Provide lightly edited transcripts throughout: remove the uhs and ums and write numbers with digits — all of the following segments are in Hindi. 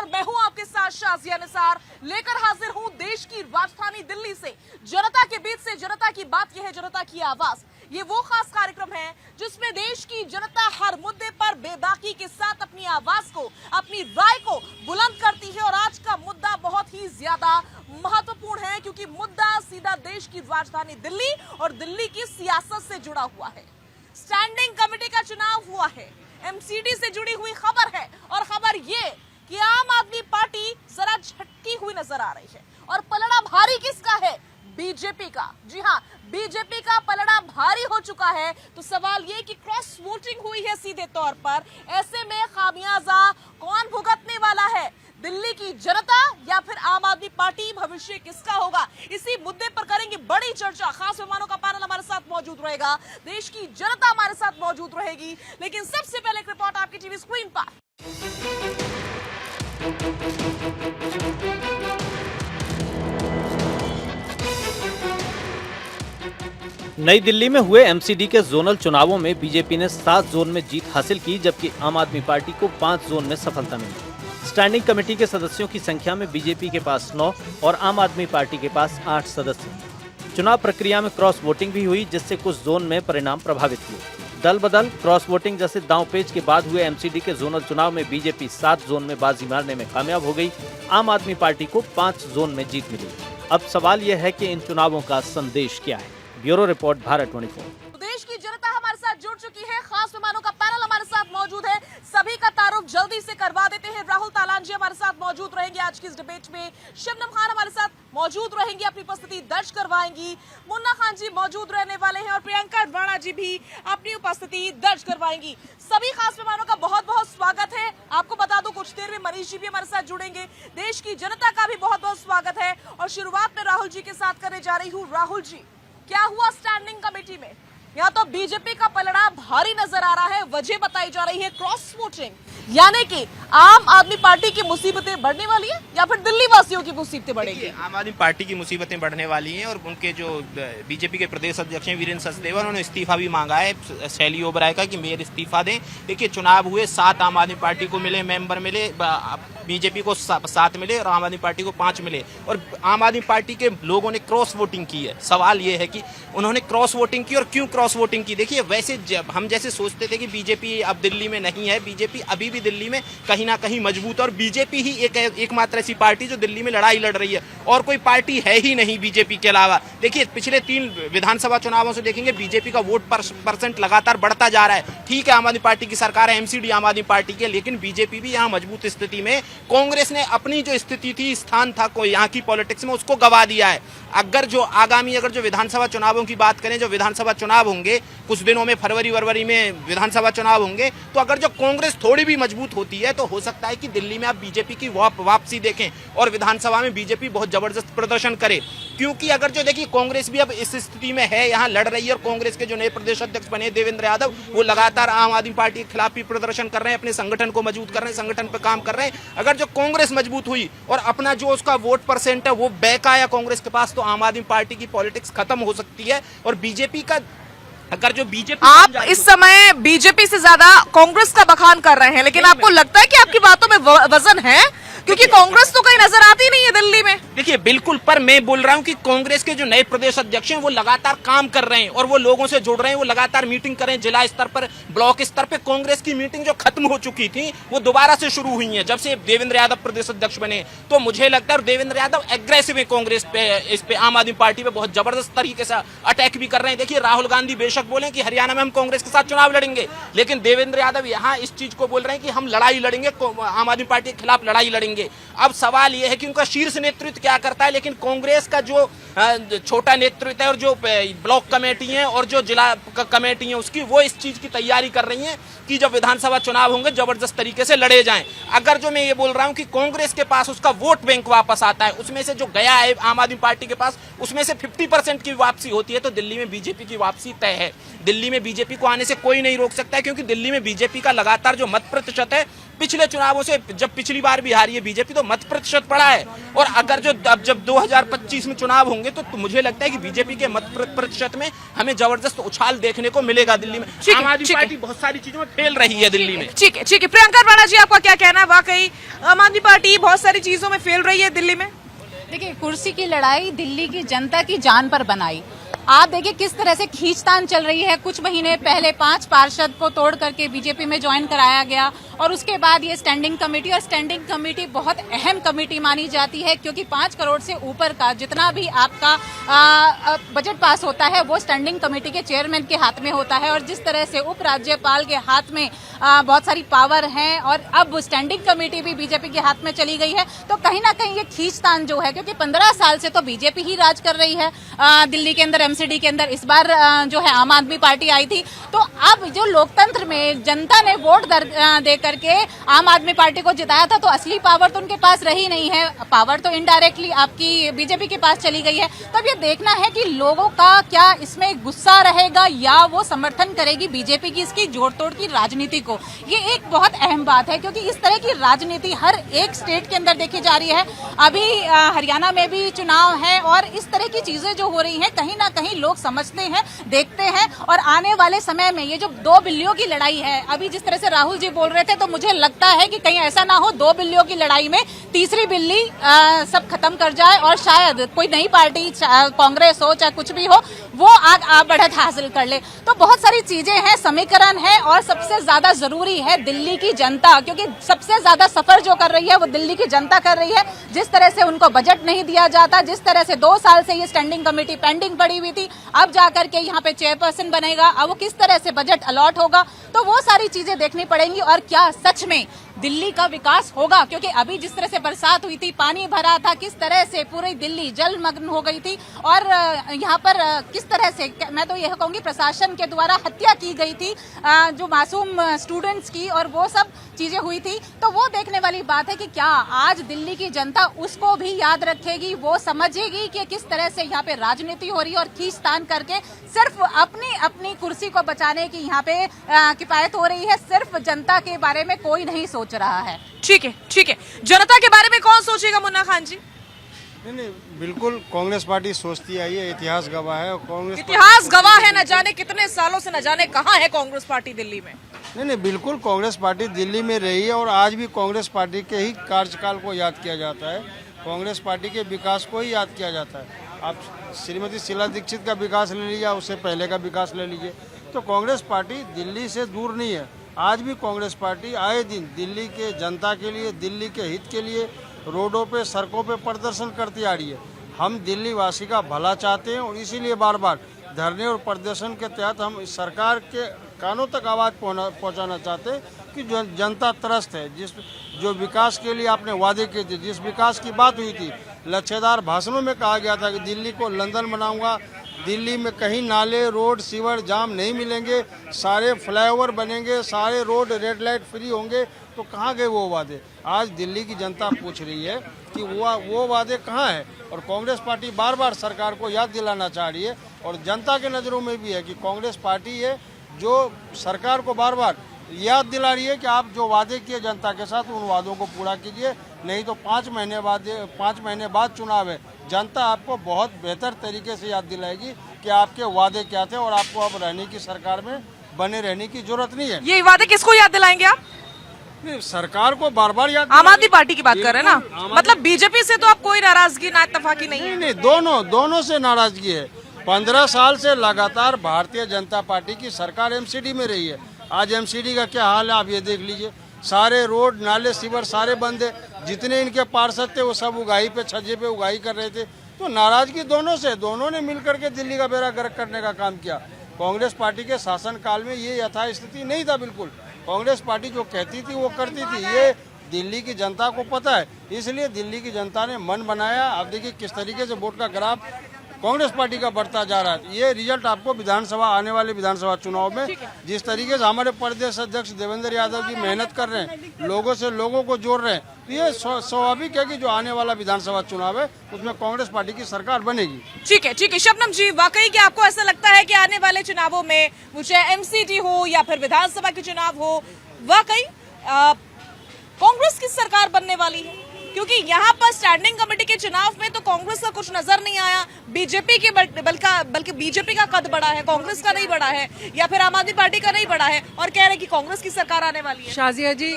और मैं हूं आपके साथ शाजिया निसार, लेकर हाजिर हूं देश की राजधानी दिल्ली से जनता के बीच से जनता की बात, यह है जनता की आवाज। ये वो खास कार्यक्रम है जिसमें देश की जनता हर मुद्दे पर बेबाकी के साथ अपनी आवाज को, अपनी राय को बुलंद करती है। और आज का मुद्दा बहुत ही ज्यादा महत्वपूर्ण है क्योंकि मुद्दा सीधा देश की राजधानी दिल्ली और दिल्ली की सियासत से जुड़ा हुआ है। स्टैंडिंग कमेटी का चुनाव हुआ है, एमसीडी से जुड़ी हुई खबर है और खबर ये कि आम आदमी पार्टी जरा झटकी हुई नजर आ रही है और पलड़ा भारी किसका है? बीजेपी का। जी हां, बीजेपी का पलड़ा भारी हो चुका है। तो सवाल ये कि क्रॉस वोटिंग हुई है सीधे तौर पर, ऐसे में खामियाजा कौन भुगतने वाला है? दिल्ली की जनता या फिर आम आदमी पार्टी? भविष्य किसका होगा? इसी मुद्दे पर करेंगे बड़ी चर्चा। खास मेहमानों का पैनल हमारे साथ मौजूद रहेगा, देश की जनता हमारे साथ मौजूद रहेगी। लेकिन सबसे पहले एक रिपोर्ट आपकी टीवी स्क्रीन पर। नई दिल्ली में हुए एमसीडी के जोनल चुनावों में बीजेपी ने 7 जोन में जीत हासिल की, जबकि आम आदमी पार्टी को 5 जोन में सफलता मिली। स्टैंडिंग कमेटी के सदस्यों की संख्या में बीजेपी के पास 9 और आम आदमी पार्टी के पास 8 सदस्य हैं। चुनाव प्रक्रिया में क्रॉस वोटिंग भी हुई, जिससे कुछ जोन में परिणाम प्रभावित हुए। दल बदल, क्रॉस वोटिंग जैसे दांवपेच के बाद हुए एमसीडी के जोनल चुनाव में बीजेपी 7 जोन में बाजी मारने में कामयाब हो गई। आम आदमी पार्टी को 5 जोन में जीत मिली। अब सवाल यह है कि इन चुनावों का संदेश क्या है? Bureau report, Bharat 24। देश की जनता हमारे साथ जुड़ चुकी है, खास मेहमानों का पैनल हमारे साथ मौजूद है। सभी का तारुफ जल्दी से करवा देते हैं। राहुल तालान जी हमारे साथ मौजूद रहेंगे आज की इस डिबेट में। शबनम खान हमारे साथ मौजूद रहेंगी, अपनी उपस्थिति दर्ज करवाएंगी। मुन्ना खान जी मौजूद रहने वाले हैं और प्रियंका राणा जी भी अपनी उपस्थिति दर्ज करवाएंगी। सभी खास मेहमानों का बहुत बहुत स्वागत है। आपको बता दूं कुछ देर में मनीष जी भी हमारे साथ जुड़ेंगे। देश की जनता का भी बहुत बहुत स्वागत है और शुरुआत में राहुल जी के साथ करने जा रही हूँ। राहुल जी, क्या हुआ स्टैंडिंग कमेटी में? यहाँ तो बीजेपी का पलड़ा भारी नजर आ रहा है। वजह बताई जा रही है क्रॉस वोटिंग, यानी कि आम आदमी पार्टी की मुसीबतें बढ़ने वाली है या फिर दिल्ली वासियों की मुसीबतें बढ़ेगी? आम आदमी पार्टी की मुसीबतें बढ़ने वाली हैं और उनके जो बीजेपी के प्रदेश अध्यक्ष हैं वीरेंद्र सचदेवा, उन्होंने इस्तीफा भी मांगा है शैली ओबराय का कि मेयर इस्तीफा दें। देखिए, चुनाव हुए, 7 आम आदमी पार्टी को मिले मेंबर मिले, बीजेपी को 7 मिले और आम आदमी पार्टी को 5 मिले। और आम आदमी पार्टी के लोगों ने क्रॉस वोटिंग की है। सवाल ये है कि उन्होंने क्रॉस वोटिंग की और क्यों क्रॉस वोटिंग की? देखिए, वैसे जब हम जैसे सोचते थे कि बीजेपी अब दिल्ली में नहीं है, बीजेपी अभी भी दिल्ली में कहीं ना कहीं मजबूत है और बीजेपी ही एकमात्र ऐसी पार्टी जो दिल्ली में लड़ाई लड़ रही है और कोई पार्टी है ही नहीं बीजेपी के अलावा। देखिए, पिछले 3 विधानसभा चुनावों से देखेंगे बीजेपी का वोट परसेंट लगातार बढ़ता जा रहा है। ठीक है, आम आदमी पार्टी की सरकार है, एमसीडी आम आदमी पार्टी की, लेकिन बीजेपी भी यहाँ मजबूत स्थिति में। कांग्रेस ने अपनी जो स्थिति थी, स्थान था यहाँ की पॉलिटिक्स में, उसको गवा दिया है। अगर जो विधानसभा चुनावों की बात करें, जो विधानसभा चुनाव होंगे कुछ दिनों में, फरवरी में विधानसभा चुनाव होंगे, तो अगर जो कांग्रेस थोड़ी भी मजबूत होती है तो हो सकता है कि दिल्ली में आप बीजेपी की वापसी देखें और विधानसभा में बीजेपी बहुत जबरदस्त प्रदर्शन करे। क्योंकि अगर जो देखिए कांग्रेस भी अब इस स्थिति में है, यहाँ लड़ रही है और कांग्रेस के जो नए प्रदेश अध्यक्ष बने देवेंद्र यादव, वो लगातार आम आदमी पार्टी के खिलाफ भी प्रदर्शन कर रहे हैं, अपने संगठन को मजबूत कर रहे हैं, संगठन पर काम कर रहे हैं। अगर जो कांग्रेस मजबूत हुई और अपना जो उसका वोट परसेंट है वो बैक आया कांग्रेस के पास, तो आम आदमी पार्टी की पॉलिटिक्स खत्म हो सकती है। और बीजेपी का अगर जो बीजेपी, आप इस समय बीजेपी से ज्यादा कांग्रेस का बखान कर रहे हैं, लेकिन आपको लगता है कि आपकी बातों में वजन है? क्योंकि कांग्रेस तो कहीं नजर आती नहीं है दिल्ली में। देखिए, बिल्कुल, पर मैं बोल रहा हूं कि कांग्रेस के जो नए प्रदेश अध्यक्ष हैं वो लगातार काम कर रहे हैं और वो लोगों से जुड़ रहे हैं, वो लगातार मीटिंग कर रहे हैं। जिला स्तर पर, ब्लॉक स्तर पर कांग्रेस की मीटिंग जो खत्म हो चुकी थी वो दोबारा से शुरू हुई है जब से देवेंद्र यादव प्रदेश अध्यक्ष बने। तो मुझे लगता है देवेंद्र यादव एग्रेसिव है कांग्रेस पे, इस पे आम आदमी पार्टी पे बहुत जबरदस्त तरीके से अटैक भी कर रहे हैं। देखिए, राहुल गांधी बेशक बोले कि हरियाणा में हम कांग्रेस के साथ चुनाव लड़ेंगे, लेकिन देवेंद्र यादव यहाँ इस चीज को बोल रहे हैं कि हम लड़ाई लड़ेंगे, आम आदमी पार्टी के खिलाफ लड़ाई लड़ेंगे। अब सवाल यह है कि उनका शीर्ष नेतृत्व क्या करता है, लेकिन कांग्रेस का जो छोटा नेतृत्व है और जो ब्लॉक कमेटी है और जो जिला कमेटी है उसकी, वो इस चीज की तैयारी कर रही है कि जब विधानसभा चुनाव होंगे जबरदस्त तरीके से लड़े जाएं। अगर जो मैं ये बोल रहा हूं कि कांग्रेस के पास उसका वोट बैंक वापस आता है, उसमें से जो गया है आम आदमी पार्टी के पास, उसमें से 50% की वापसी होती है, तो दिल्ली में बीजेपी की वापसी तय है। दिल्ली में बीजेपी को आने से कोई नहीं रोक सकता है, क्योंकि दिल्ली में बीजेपी का लगातार जो मत प्रतिशत है, पिछले चुनावों से, जब पिछली बार भी हारी है बीजेपी, तो मत प्रतिशत बढ़ा है। और अगर जो अब जब 2025 में चुनाव होंगे तो मुझे लगता है कि बीजेपी के मत प्रतिशत में हमें जबरदस्त उछाल देखने को मिलेगा दिल्ली में। आम आदमी पार्टी बहुत सारी चीजों में फेल रही है दिल्ली में। ठीक है, ठीक है। प्रियंका राणा जी, आपका क्या कहना है? वाकई आम आदमी पार्टी बहुत सारी चीजों में फेल रही है दिल्ली में। देखिए, कुर्सी की लड़ाई दिल्ली की जनता की जान पर बनाई। आप देखिए किस तरह से खींचतान चल रही है। कुछ महीने पहले 5 पार्षद को तोड़ करके बीजेपी में ज्वाइन कराया गया और उसके बाद ये स्टैंडिंग कमेटी, और स्टैंडिंग कमेटी बहुत अहम कमेटी मानी जाती है क्योंकि 5 करोड़ से ऊपर का जितना भी आपका बजट पास होता है वो स्टैंडिंग कमेटी के चेयरमैन के हाथ में होता है। और जिस तरह से उपराज्यपाल के हाथ में बहुत सारी पावर है और अब स्टैंडिंग कमेटी भी बीजेपी के हाथ में चली गई है, तो कहीं ना कहीं ये खींचतान जो है, क्योंकि 15 साल से तो बीजेपी ही राज कर रही है दिल्ली के अंदर, एमसीडी के अंदर। इस बार जो है आम आदमी पार्टी आई थी, तो अब जो लोकतंत्र में जनता ने वोट दे करके आम आदमी पार्टी को जिताया था, तो असली पावर तो उनके पास रही नहीं है, पावर तो इनडायरेक्टली आपकी बीजेपी के पास चली गई है। तो अब ये देखना है कि लोगों का क्या इसमें गुस्सा रहेगा या वो समर्थन करेगी बीजेपी की इसकी जोड़ तोड़ की राजनीति को। ये एक बहुत अहम बात है क्योंकि इस तरह की राजनीति हर एक स्टेट के अंदर देखी जा रही है। अभी हरियाणा में भी चुनाव है और इस तरह की चीजें जो हो रही हैं, कहीं ना कहीं लोग समझते हैं, देखते हैं। और आने वाले समय में ये जो 2 बिल्लियों की लड़ाई है, अभी जिस तरह से राहुल जी बोल रहे थे, तो मुझे लगता है कि कहीं ऐसा ना हो 2 बिल्लियों की लड़ाई में तीसरी बिल्ली सब खत्म कर जाए और शायद कोई नई पार्टी, कांग्रेस हो चाहे कुछ भी हो, वो आग बढ़त हासिल कर ले। तो बहुत सारी चीजें हैं, समीकरण है और सबसे ज्यादा जरूरी है दिल्ली की जनता, क्योंकि सबसे ज्यादा सफर जो कर रही है वो दिल्ली की जनता कर रही है। जिस तरह से उनको बजट नहीं दिया जाता, जिस तरह से 2 साल से ये स्टैंडिंग कमेटी पेंडिंग पड़ी हुई थी, अब जाकर के यहाँ पे चेयरपर्सन बनेगा, अब वो किस तरह से बजट अलॉट होगा, तो वो सारी चीजें देखनी पड़ेंगी। और क्या सच में दिल्ली का विकास होगा, क्योंकि अभी जिस तरह से बरसात हुई थी, पानी भरा था, किस तरह से पूरी दिल्ली जलमग्न हो गई थी और यहाँ पर किस तरह से, मैं तो यह कहूंगी प्रशासन के द्वारा हत्या की गई थी जो मासूम स्टूडेंट्स की, और वो सब चीजें हुई थी। तो वो देखने वाली बात है कि क्या आज दिल्ली की जनता उसको भी याद रखेगी, वो समझेगी कि किस तरह से यहाँ पे राजनीति हो रही है और खींचतान करके सिर्फ अपनी कुर्सी को बचाने की यहाँ पे किफायत हो रही है, सिर्फ जनता के बारे में कोई नहीं सोच रहा है। ठीक है, जनता के बारे में कौन सोचेगा मुन्ना खान जी? नहीं, बिल्कुल कांग्रेस पार्टी सोचती आई है, इतिहास गवाह है। और कांग्रेस इतिहास गवाह है, न जाने कितने सालों से, न जाने कहां है कांग्रेस पार्टी दिल्ली में। नहीं, बिल्कुल कांग्रेस पार्टी दिल्ली में रही है और आज भी कांग्रेस पार्टी के ही कार्यकाल को याद किया जाता है, कांग्रेस पार्टी के विकास को ही याद किया जाता है। आप श्रीमती शीला दीक्षित का विकास ले लीजिए, उससे पहले का विकास ले लीजिए, तो कांग्रेस पार्टी दिल्ली से दूर नहीं है। आज भी कांग्रेस पार्टी आए दिन दिल्ली के जनता के लिए, दिल्ली के हित के लिए रोडों पे, सड़कों पे प्रदर्शन करती आ रही है। हम दिल्ली वासी का भला चाहते हैं और इसीलिए बार बार धरने और प्रदर्शन के तहत हम इस सरकार के कानों तक आवाज़ पहुंचाना चाहते हैं कि जो जनता त्रस्त है, जो विकास के लिए आपने वादे किए थे, जिस विकास की बात हुई थी, लच्छेदार भाषणों में कहा गया था कि दिल्ली को लंदन बनाऊंगा, दिल्ली में कहीं नाले, रोड, सीवर, जाम नहीं मिलेंगे, सारे फ्लाईओवर बनेंगे, सारे रोड रेड लाइट फ्री होंगे, तो कहाँ गए वो वादे? आज दिल्ली की जनता पूछ रही है कि वो वादे कहाँ हैं। और कांग्रेस पार्टी बार बार सरकार को याद दिलाना चाह रही है और जनता के नज़रों में भी है कि कांग्रेस पार्टी है जो सरकार को बार बार याद दिला रही है कि आप जो वादे किए जनता के साथ, उन वादों को पूरा कीजिए, नहीं तो 5 महीने बाद चुनाव है, जनता आपको बहुत बेहतर तरीके से याद दिलाएगी कि आपके वादे क्या थे और आपको अब रहने की सरकार में बने रहने की जरूरत नहीं है। ये वादे किसको याद दिलाएंगे आप? सरकार को बार बार याद। आम आदमी पार्टी की बात कर रहे हैं ना, मतलब बीजेपी से तो आप कोई नाराजगी, ना इत्तेफाकी नहीं है? नहीं, दोनों से नाराजगी है। 15 साल से लगातार भारतीय जनता पार्टी की सरकार एमसीडी में रही है। आज एमसीडी का क्या हाल है आप ये देख लीजिए, सारे रोड, नाले, सीवर सारे बंद है। जितने इनके पार्षद थे वो सब उगाही पे, छज्जे पे उगाही कर रहे थे। तो नाराजगी दोनों से, दोनों ने मिलकर के दिल्ली का बेड़ा गर्क करने का काम किया। कांग्रेस पार्टी के शासनकाल में ये यथास्थिति नहीं था। बिल्कुल कांग्रेस पार्टी जो कहती थी वो करती थी, ये दिल्ली की जनता को पता है, इसलिए दिल्ली की जनता ने मन बनाया। अब देखिए किस तरीके से वोट का ग्राफ कांग्रेस पार्टी का बढ़ता जा रहा है। ये रिजल्ट आपको विधानसभा, आने वाले विधानसभा चुनाव में जिस तरीके से हमारे प्रदेश अध्यक्ष देवेंद्र यादव जी मेहनत कर रहे हैं, लोगों को जोड़ रहे हैं, तो ये स्वाभाविक है कि जो आने वाला विधानसभा चुनाव है उसमें कांग्रेस पार्टी की सरकार बनेगी। ठीक है। शबनम जी, वाकई क्या आपको ऐसा लगता है कि आने वाले चुनावों में, चाहे एमसीडी हो या फिर विधानसभा के चुनाव हो, वाकई कांग्रेस की सरकार बनने वाली है? क्योंकि यहाँ पर स्टैंडिंग कमेटी के चुनाव में तो कांग्रेस का कुछ नजर नहीं आया, बीजेपी के बल्कि बीजेपी का कद बढ़ा है, कांग्रेस का नहीं बढ़ा है, या फिर आम आदमी पार्टी का नहीं बढ़ा है, और कह रहे हैं कि कांग्रेस की सरकार आने वाली है। शाजिया जी,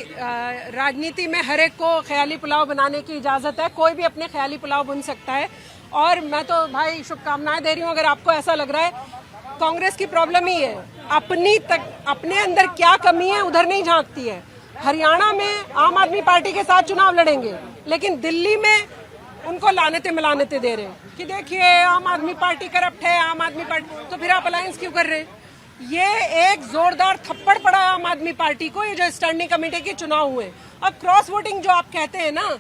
राजनीति में हर एक को ख्याली पुलाव बनाने की इजाजत है, कोई भी अपने ख्याली पुलाव बुन सकता है। और मैं तो भाई शुभकामनाएं दे रही हूँ। अगर आपको ऐसा लग रहा है, कांग्रेस की प्रॉब्लम ही है अपने अंदर क्या कमी है उधर नहीं झांकती है। हरियाणा में आम आदमी पार्टी के साथ चुनाव लड़ेंगे, लेकिन दिल्ली में उनको लानते मिलानते दे रहे हैं कि देखिए आम आदमी पार्टी करप्ट है, आम आदमी पार्टी, तो फिर आप अलायंस क्यों कर रहे हैं? ये एक जोरदार थप्पड़ पड़ा है आम आदमी पार्टी को, ये जो स्टैंडिंग कमेटी के चुनाव हुए। अब क्रॉस वोटिंग जो आप कहते हैं ना,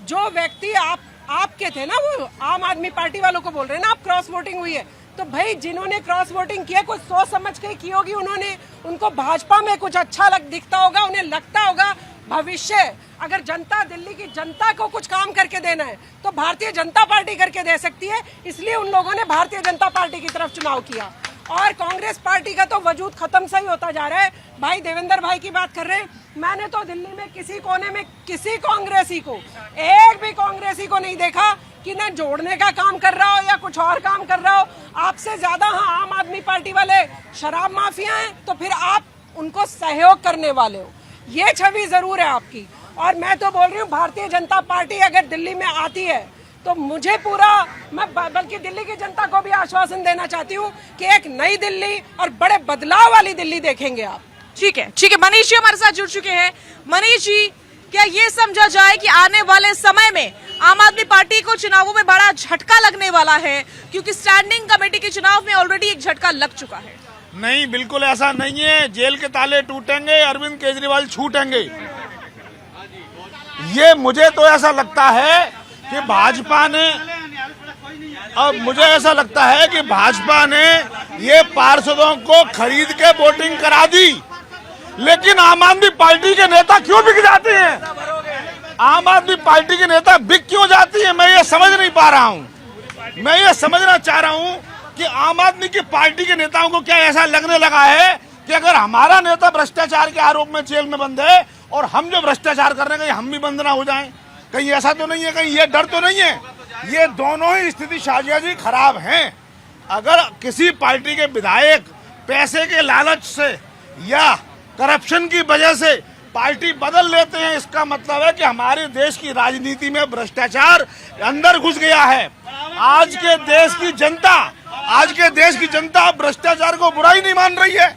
जो व्यक्ति आपके थे ना, वो आम आदमी पार्टी वालों को बोल रहे हैं ना आप क्रॉस वोटिंग हुई है, तो भाई जिन्होंने क्रॉस वोटिंग किया कुछ सोच समझ के की होगी उन्होंने, उनको भाजपा में कुछ अच्छा दिखता होगा, उन्हें लगता होगा भविष्य अगर जनता, दिल्ली की जनता को कुछ काम करके देना है तो भारतीय जनता पार्टी करके दे सकती है, इसलिए उन लोगों ने भारतीय जनता पार्टी की तरफ चुनाव किया। और कांग्रेस पार्टी का तो वजूद खत्म सा ही होता जा रहा है। भाई देवेंद्र भाई की बात कर रहे हैं, मैंने तो दिल्ली में किसी कोने में किसी कांग्रेसी को, एक भी कांग्रेसी को नहीं देखा कि न जोड़ने का काम कर रहा हो या कुछ और काम कर रहा हो। आपसे ज्यादा हाँ आम आदमी पार्टी वाले शराब माफिया हैं, तो फिर आप उनको सहयोग करने वाले हो, ये छवि जरूर है आपकी। और मैं तो बोल रही हूँ भारतीय जनता पार्टी अगर दिल्ली में आती है तो मुझे पूरा, मैं बल्कि दिल्ली की जनता को भी आश्वासन देना चाहती हूँ कि एक नई दिल्ली और बड़े बदलाव वाली दिल्ली देखेंगे आप। ठीक है, मनीष जी हमारे साथ जुड़ चुके हैं। मनीष जी, क्या ये समझा जाए कि आने वाले समय में आम आदमी पार्टी को चुनावों में बड़ा झटका लगने वाला है, क्योंकि स्टैंडिंग कमेटी के चुनाव में ऑलरेडी एक झटका लग चुका है? नहीं, बिल्कुल ऐसा नहीं है। जेल के ताले टूटेंगे, अरविंद केजरीवाल छूटेंगे। ये मुझे तो ऐसा लगता है कि भाजपा ने, अब मुझे ऐसा लगता है कि भाजपा ने ये पार्षदों को खरीद के वोटिंग करा दी, लेकिन आम आदमी पार्टी के नेता क्यों बिक जाते हैं? आम आदमी पार्टी के नेता बिक क्यों जाती है, मैं ये समझ नहीं पा रहा हूँ। मैं ये समझना चाह रहा हूँ कि आम आदमी की पार्टी के नेताओं को क्या ऐसा लगने लगा है कि अगर हमारा नेता भ्रष्टाचार के आरोप में जेल में बंद है और हम जो भ्रष्टाचार कर रहे हैं कहीं हम भी बंद ना हो जाएं? कहीं ऐसा तो नहीं है, कहीं ये डर तो नहीं है? ये दोनों ही स्थिति शाजिया जी खराब हैं। अगर किसी पार्टी के विधायक पैसे के लालच से या करप्शन की वजह से पार्टी बदल लेते हैं, इसका मतलब है कि हमारे देश की राजनीति में भ्रष्टाचार अंदर घुस गया है। आज के देश की जनता भ्रष्टाचार को बुराई नहीं मान रही है।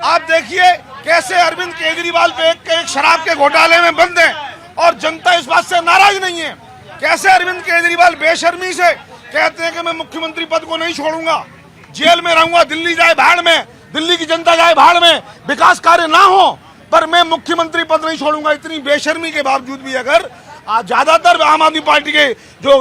आप देखिए कैसे अरविंद केजरीवाल पे एक शराब के घोटाले में बंद है और जनता इस बात से नाराज नहीं है। कैसे अरविंद केजरीवाल बेशर्मी से कहते हैं कि मैं मुख्यमंत्री पद को नहीं छोड़ूंगा, जेल में रहूंगा, दिल्ली जाए भाड़ में, दिल्ली की जनता जाए भाड़ में, विकास कार्य ना हो, पर मैं मुख्यमंत्री पद नहीं छोड़ूंगा। इतनी बेशर्मी के बावजूद भी अगर ज्यादातर आम आदमी पार्टी के जो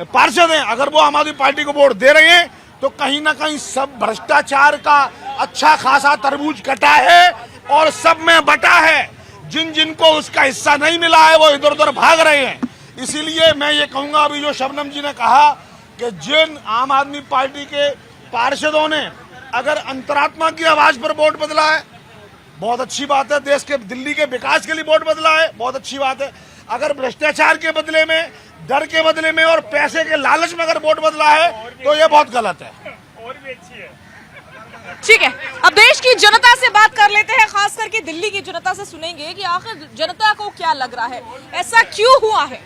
पार्षद हैं अगर वो आम आदमी पार्टी को वोट दे रहे हैं तो कहीं ना कहीं सब भ्रष्टाचार का अच्छा खासा तरबूज कटा है और सब में बटा है। जिनको उसका हिस्सा नहीं मिला है वो इधर उधर भाग रहे हैं। इसीलिए मैं ये कहूंगा, अभी जो शबनम जी ने कहा कि जिन आम आदमी पार्टी के पार्षदों ने अगर अंतरात्मा की आवाज पर वोट बदला है, बहुत अच्छी बात है। देश के, दिल्ली के विकास के लिए वोट बदला है, बहुत अच्छी बात है। अगर भ्रष्टाचार के बदले में, डर के बदले में और पैसे के लालच में अगर वोट बदला है तो ये बहुत गलत है। और भी अच्छी है। ठीक है, अब देश की जनता से बात कर लेते हैं, खास करके दिल्ली की जनता से सुनेंगे कि आखिर जनता को क्या लग रहा है, ऐसा क्यों हुआ है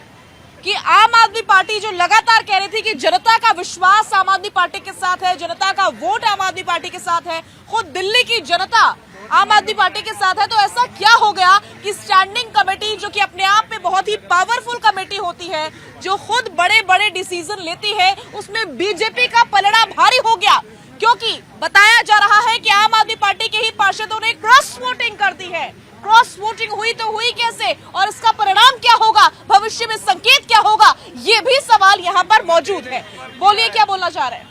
कि आम आदमी पार्टी जो लगातार कह रही थी कि जनता का विश्वास आम आदमी पार्टी के साथ है, जनता का वोट आम आदमी पार्टी के साथ है, खुद दिल्ली की जनता आम आदमी पार्टी के साथ है, तो ऐसा क्या हो गया कि स्टैंडिंग कमेटी जो कि अपने आप में बहुत ही पावरफुल कमेटी होती है, जो खुद बड़े बड़े डिसीजन लेती है, उसमें बीजेपी का पलड़ा भारी हो गया? क्योंकि बताया जा रहा है कि आम आदमी पार्टी के ही पार्षदों ने क्रॉस वोटिंग कर दी है। क्रॉस वोटिंग हुई तो हुई कैसे और इसका परिणाम क्या होगा, भविष्य में संकेत क्या होगा, ये भी सवाल यहाँ पर मौजूद है। बोलिए, क्या बोलना चाह रहे हैं?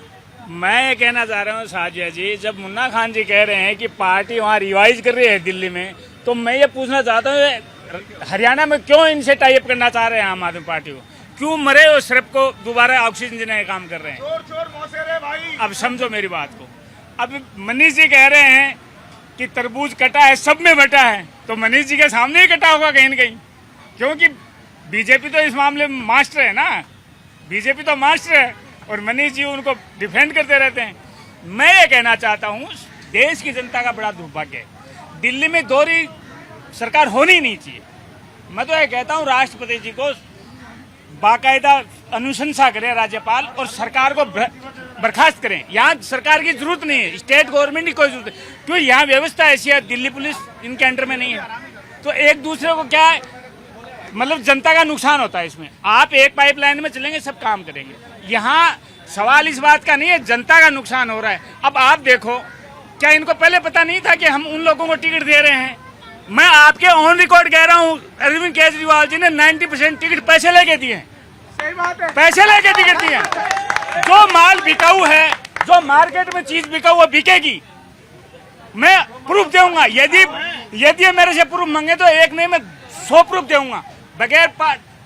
मैं ये कहना चाह रहा हूँ साजिया जी, जब मुन्ना खान जी कह रहे हैं कि पार्टी वहाँ रिवाइज कर रही है दिल्ली में, तो मैं ये पूछना चाहता हूँ हरियाणा में क्यों इनसे टाइप करना चाह रहे हैं आम आदमी पार्टी को? क्यों मरे हुए सिर्फ को दोबारा ऑक्सीजन देने का काम कर रहे हैं? भाई अब समझो मेरी बात को। अब मनीष जी कह रहे हैं कि तरबूज कटा है, सब में बटा है, तो मनीष जी के सामने ही कटा होगा कहीं न कहीं, क्योंकि बीजेपी तो इस मामले में मास्टर है ना, बीजेपी तो मास्टर है और मनीष जी उनको डिफेंड करते रहते हैं। मैं ये कहना चाहता हूँ, देश की जनता का बड़ा दुर्भाग्य है, दिल्ली में दोहरी सरकार होनी नहीं चाहिए। मैं तो ये कहता हूँ राष्ट्रपति जी को बाकायदा अनुशंसा करें राज्यपाल और सरकार को बर्खास्त करें। यहाँ सरकार की जरूरत नहीं है, स्टेट गवर्नमेंट की कोई जरूरत नहीं, क्योंकि यहाँ व्यवस्था ऐसी है, दिल्ली पुलिस इनके अंडर में नहीं है, तो एक दूसरे को क्या है, मतलब जनता का नुकसान होता है इसमें। आप एक पाइपलाइन में चलेंगे, सब काम करेंगे। यहाँ सवाल इस बात का नहीं है, जनता का नुकसान हो रहा है। अब आप देखो, क्या इनको पहले पता नहीं था कि हम उन लोगों को टिकट दे रहे हैं? मैं आपके ऑन रिकॉर्ड कह रहा हूँ, अरविंद केजरीवाल जी ने 90% टिकट पैसे लेके दिए, पैसे लेके टिकट दिए। जो माल बिकाऊ है, जो मार्केट में चीज बिकाऊ वो बिकेगी, मैं प्रूफ दूंगा। यदि मेरे से प्रूफ मांगे तो एक नहीं, मैं 100 प्रूफ दूंगा। बगैर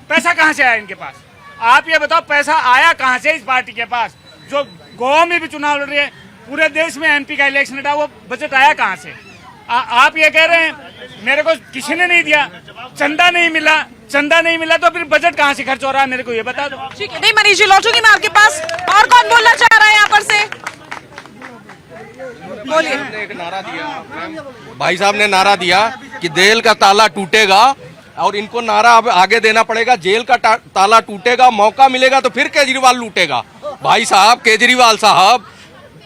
पैसा कहाँ से आया इनके पास? आप ये बताओ, पैसा आया कहाँ से इस पार्टी के पास? जो गोवा में भी चुनाव लड़ रही है, पूरे देश में एमपी का इलेक्शन था, वो बजट आया कहाँ से? आप ये कह रहे हैं मेरे को किसी ने नहीं दिया, चंदा नहीं मिला, चंदा नहीं मिला तो फिर बजट कहाँ से खर्च हो रहा है, मेरे को ये बता दो। ठीक है, नहीं मनीष जी लौटूंगी मैं आपके पास। और कौन बोलना चाह रहा है यहाँ पर से? बोलिए। एक नारा दिया, भाई साहब ने नारा दिया कि जेल का ताला टूटेगा, और इनको नारा अब आगे देना पड़ेगा, जेल का ताला टूटेगा, मौका मिलेगा तो फिर केजरीवाल लूटेगा। भाई साहब, केजरीवाल साहब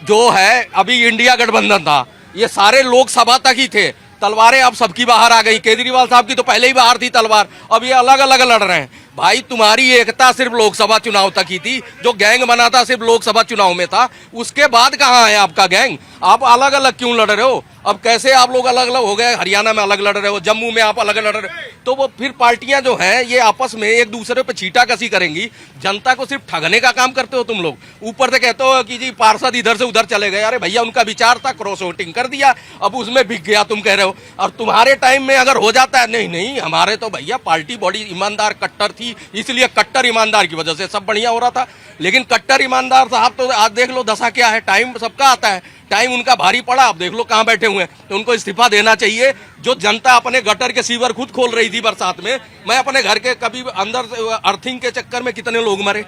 जो है, अभी इंडिया गठबंधन था, ये सारे लोकसभा तक ही थे, तलवारें अब सबकी बाहर आ गई। केजरीवाल साहब की तो पहले ही बाहर थी तलवार, अब ये अलग अलग लड़ रहे हैं। भाई तुम्हारी एकता सिर्फ लोकसभा चुनाव तक ही थी, जो गैंग बना था सिर्फ लोकसभा चुनाव में था, उसके बाद कहाँ है आपका गैंग? आप अलग अलग क्यों लड़ रहे हो? अब कैसे आप लोग अलग अलग हो गए? हरियाणा में अलग लड़ रहे हो, जम्मू में आप अलग लड़ रहे हो, तो वो फिर पार्टियां जो हैं ये आपस में एक दूसरे पे छींटाकशी करेंगी। जनता को सिर्फ ठगने का काम करते हो तुम लोग। ऊपर से कहते हो कि जी पार्षद इधर से उधर चले गए, अरे भैया उनका विचार था, क्रॉस वोटिंग कर दिया, अब उसमें बिक गया तुम कह रहे हो। और तुम्हारे टाइम में अगर हो जाता है, नहीं नहीं, हमारे तो भैया पार्टी बड़ी ईमानदार कट्टर थी, इसलिए कट्टर ईमानदार की वजह से सब बढ़िया हो रहा था। लेकिन कट्टर ईमानदार साहब तो आज देख लो दशा क्या है, टाइम सबका आता है, टाइम उनका भारी पड़ा, आप देख लो कहाँ बैठे हुए हैं। तो उनको इस्तीफा देना चाहिए। जो जनता अपने गटर के सीवर खुद खोल रही थी बरसात में, मैं अपने घर के कभी अंदर से अर्थिंग के चक्कर में कितने लोग मरे,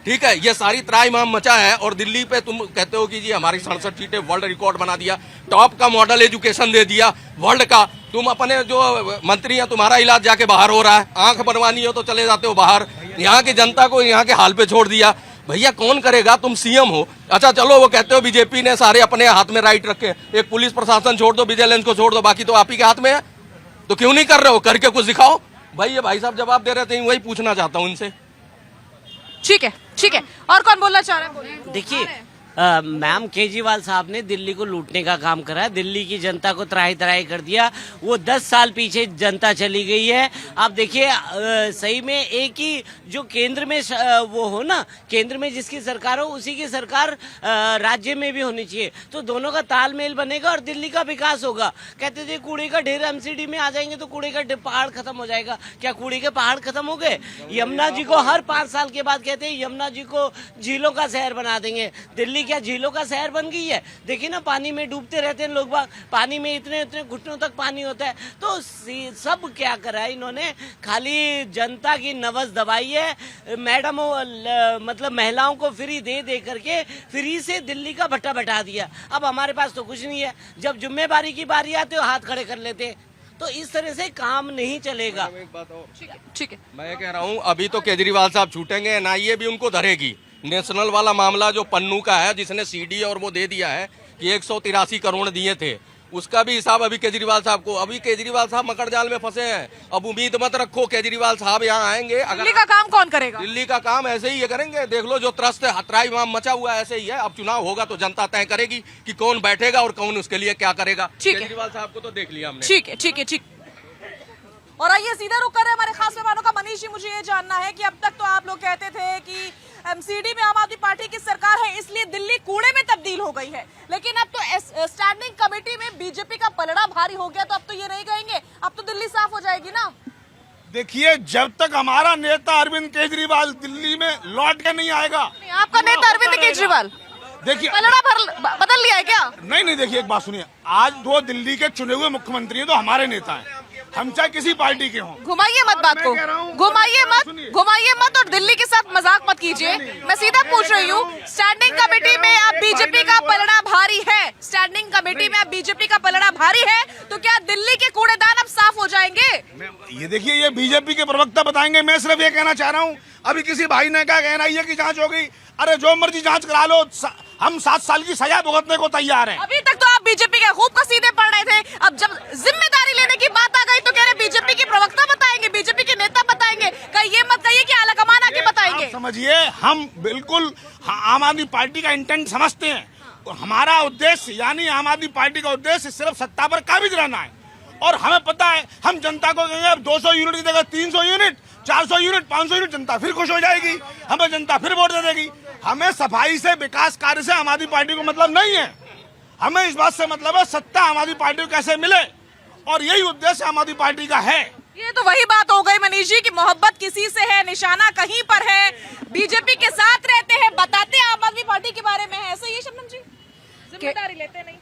ठीक है, ये सारी त्राहिमाम मचा है। और दिल्ली पे तुम कहते हो कि जी हमारी 67 सीटें, वर्ल्ड रिकॉर्ड बना दिया, टॉप का मॉडल एजुकेशन दे दिया वर्ल्ड का। तुम अपने जो मंत्री हैं, तुम्हारा इलाज जाके बाहर हो रहा है, आंख बनवानी हो तो चले जाते हो बाहर, यहाँ की जनता को यहाँ के हाल पे छोड़ दिया। भैया कौन करेगा? तुम सीएम हो। अच्छा चलो, वो कहते हो बीजेपी ने सारे अपने हाथ में राइट रखे, एक पुलिस प्रशासन छोड़ दो, विजिलेंस को छोड़ दो, बाकी तो आप ही के हाथ में है, तो क्यों नहीं कर रहे हो? करके कुछ दिखाओ। भाई ये भाई साहब जवाब दे रहे थे, वही पूछना चाहता हूँ इनसे। ठीक है, ठीक है, और कौन बोलना चाह रहा है? देखिए मैम, केजरीवाल साहब ने दिल्ली को लूटने का काम करा है, दिल्ली की जनता को त्राही त्राही कर दिया। वो 10 साल पीछे जनता चली गई है। आप देखिए, सही में एक ही जो केंद्र में वो हो ना, केंद्र में जिसकी सरकार हो उसी की सरकार राज्य में भी होनी चाहिए, तो दोनों का तालमेल बनेगा और दिल्ली का विकास होगा। कहते थे कूड़े का ढेर एमसीडी में आ जाएंगे तो कूड़े का पहाड़ खत्म हो जाएगा। क्या कूड़े के पहाड़ खत्म हो गए? यमुना जी को हर 5 साल के बाद कहते हैं यमुना जी को झीलों का शहर बना देंगे। दिल्ली क्या झीलों का शहर बन गई है? देखिए ना, पानी में डूबते रहते हैं लोग बाग, पानी में इतने इतने घुटनों तक पानी होता है। तो सब क्या करा है इन्होंने? खाली जनता की नब्ज दबाई है। मैडम मतलब महिलाओं को फ्री दे दे करके फ्री से दिल्ली का भट्टा बैठा दिया। अब हमारे पास तो कुछ नहीं है, जब जिम्मेदारी की बारी आती है हाथ खड़े कर लेते हैं। तो इस तरह से काम नहीं चलेगा। ठीक है, मैं कह रहा हूँ अभी तो केजरीवाल साहब छूटेंगे, एनआईए भी उनको धरेगी। नेशनल वाला मामला जो पन्नू का है, जिसने सीडी और वो दे दिया है कि 183 करोड़ दिए थे, उसका भी हिसाब अभी केजरीवाल साहब को। अभी केजरीवाल साहब मकर जाल में फंसे हैं। अब उम्मीद मत रखो केजरीवाल साहब यहाँ आएंगे। दिल्ली का काम कौन करेगा? दिल्ली का काम ऐसे ही ये करेंगे। देख लो, जो त्रस्त त्राहिमाम मचा हुआ ऐसे ही है। अब चुनाव होगा तो जनता तय करेगी कि कौन बैठेगा और कौन उसके लिए क्या करेगा। केजरीवाल साहब को तो देख लिया हमने। ठीक है, ठीक है, ठीक। और आइए सीधा रुक कर हमारे खास मेहमानों का। मनीष जी, मुझे ये जानना है कि अब तक तो आप लोग कहते थे कि एमसीडी में आम आदमी पार्टी की सरकार है, इसलिए दिल्ली कूड़े में तब्दील हो गई है, लेकिन अब तो स्टैंडिंग कमेटी में बीजेपी का पलड़ा भारी हो गया, तो अब तो ये नहीं कहेंगे, अब तो दिल्ली साफ हो जाएगी ना? देखिए, जब तक हमारा नेता अरविंद केजरीवाल दिल्ली में लौट के नहीं आएगा। आपका नेता अरविंद केजरीवाल, देखिए, पलड़ा बदल लिया है क्या? नहीं, देखिए एक बात सुनिए, आज 2 दिल्ली के चुने हुए मुख्यमंत्री हैं तो हमारे नेता हैं। हम चाहे किसी पार्टी के हों। घुमाइए मत बात को, मैं कह रहा हूं, घुमाइए मत और दिल्ली के साथ मजाक मत कीजिए। मैं सीधा पूछ रही हूँ, स्टैंडिंग कमेटी में अब बीजेपी का पलड़ा भारी है, स्टैंडिंग कमेटी में अब बीजेपी का पलड़ा भारी है, तो क्या दिल्ली के कूड़ेदान अब साफ हो जाएंगे? ये देखिए, ये बीजेपी के प्रवक्ता बताएंगे। मैं सिर्फ ये कहना चाह रहा हूँ, अभी किसी भाई ने क्या कहना है कि जांच हो गई। अरे जो मर्जी जांच करा लो, हम 7 साल की सजा भुगतने को तैयार हैं। अभी तक तो आप बीजेपी के खूब कसीदे पढ़ रहे थे, अब जब जिम्मेदारी लेने की बात आ गई तो कह रहे बीजेपी के प्रवक्ता बताएंगे, बीजेपी के नेता बताएंगे। कहीं ये मत कहिए कि आला कमान आके बताएंगे। समझिए, हम बिल्कुल आम आदमी पार्टी का इंटेंट समझते हैं। हमारा उद्देश्य यानी आम आदमी पार्टी का उद्देश्य सिर्फ सत्ता पर काबिज रहना है। और हमें पता है, हम जनता को कहेंगे अब 200 यूनिट की जगह 300 यूनिट, 400 यूनिट, 500 यूनिट, जनता फिर खुश हो जाएगी, हमें जनता फिर वोट दे देगी। हमें सफाई से, विकास कार्य से आम आदमी पार्टी को मतलब नहीं है। हमें इस बात से मतलब है सत्ता आम आदमी पार्टी को कैसे मिले, और यही उद्देश्य आम आदमी पार्टी का है। ये तो वही बात हो गई मनीष जी कि मोहब्बत किसी से है, निशाना कहीं पर है, बीजेपी के साथ रहते हैं, बताते हैं आम आदमी पार्टी के बारे में है। ऐसा ही है शबनम जी, जिम्मेदारी लेते नहीं।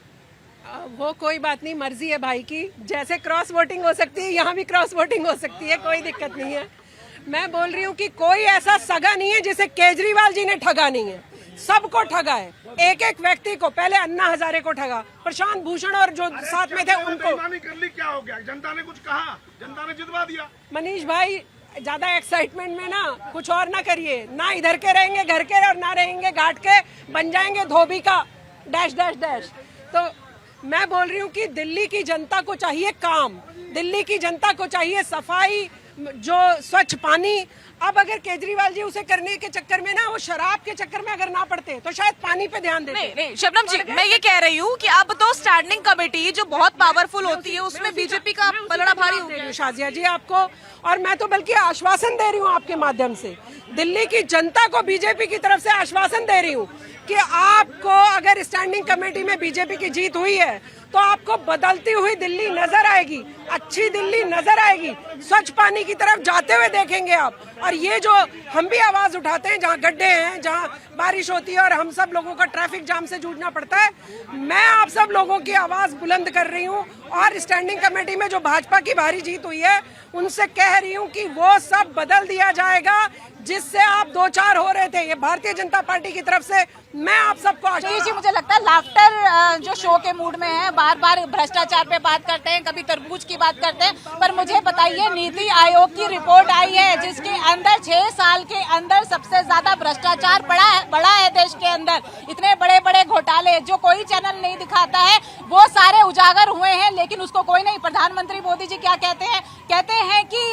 वो कोई बात नहीं, मर्जी है भाई की। जैसे क्रॉस वोटिंग हो सकती है, यहाँ भी क्रॉस वोटिंग हो सकती है, कोई दिक्कत नहीं है। मैं बोल रही हूँ कि कोई ऐसा सगा नहीं है जिसे केजरीवाल जी ने ठगा नहीं है, सबको ठगा है। एक एक व्यक्ति को, पहले अन्ना हजारे को ठगा, प्रशांत भूषण और जो साथ में थे उनको। कर ली, क्या हो गया? जनता ने कुछ कहा, जनता ने जितवा दिया। मनीष भाई, ज्यादा एक्साइटमेंट में ना कुछ और ना करिए, ना इधर के रहेंगे घर के और ना रहेंगे घाट के, बन जाएंगे धोबी का डैश डैश डैश। तो मैं बोल रही हूँ कि दिल्ली की जनता को चाहिए काम, दिल्ली की जनता को चाहिए सफाई, जो स्वच्छ पानी। अब अगर केजरीवाल जी उसे करने के चक्कर में ना, वो शराब के चक्कर में अगर ना पड़ते तो शायद पानी पे ध्यान देते। नहीं शबनम जी, मैं ये कह रही हूँ कि अब तो स्टैंडिंग कमेटी जो बहुत पावरफुल होती है उसमें बीजेपी का पलड़ा भारी हो गया। शाजिया जी आपको, और मैं तो बल्कि आश्वासन दे रही हूँ आपके माध्यम से, दिल्ली की जनता को बीजेपी की तरफ से आश्वासन दे रही हूँ कि आपको अगर स्टैंडिंग कमेटी में बीजेपी की जीत हुई है तो आपको बदलती हुई दिल्ली नजर आएगी, अच्छी दिल्ली नजर आएगी, स्वच्छ पानी की तरफ जाते हुए देखेंगे आप। और ये जो हम भी आवाज उठाते हैं, जहाँ गड्ढे हैं, जहाँ बारिश होती है और हम सब लोगों को ट्रैफिक जाम से जूझना पड़ता है, मैं आप सब लोगों की आवाज बुलंद कर रही हूँ। और स्टैंडिंग कमेटी में जो भाजपा की भारी जीत हुई है, उनसे कह रही हूँ कि वो सब बदल दिया जाएगा, जिससे आप 2-4 हो रहे थे। ये भारतीय जनता पार्टी की तरफ से मैं आप सबको जी, मुझे लगता है लाफ्टर जो शो के मूड में है, बार बार भ्रष्टाचार पे बात करते हैं, कभी तरबूज की बात करते हैं, पर मुझे बताइए, नीति आयोग की रिपोर्ट आई है जिसके अंदर 6 साल के अंदर सबसे ज्यादा भ्रष्टाचार बढ़ा है देश के अंदर। इतने बड़े बड़े घोटाले जो कोई चैनल नहीं दिखाता है, वो सारे उजागर हुए हैं, लेकिन उसको कोई नहीं। प्रधानमंत्री मोदी जी क्या कहते हैं? कहते हैं कि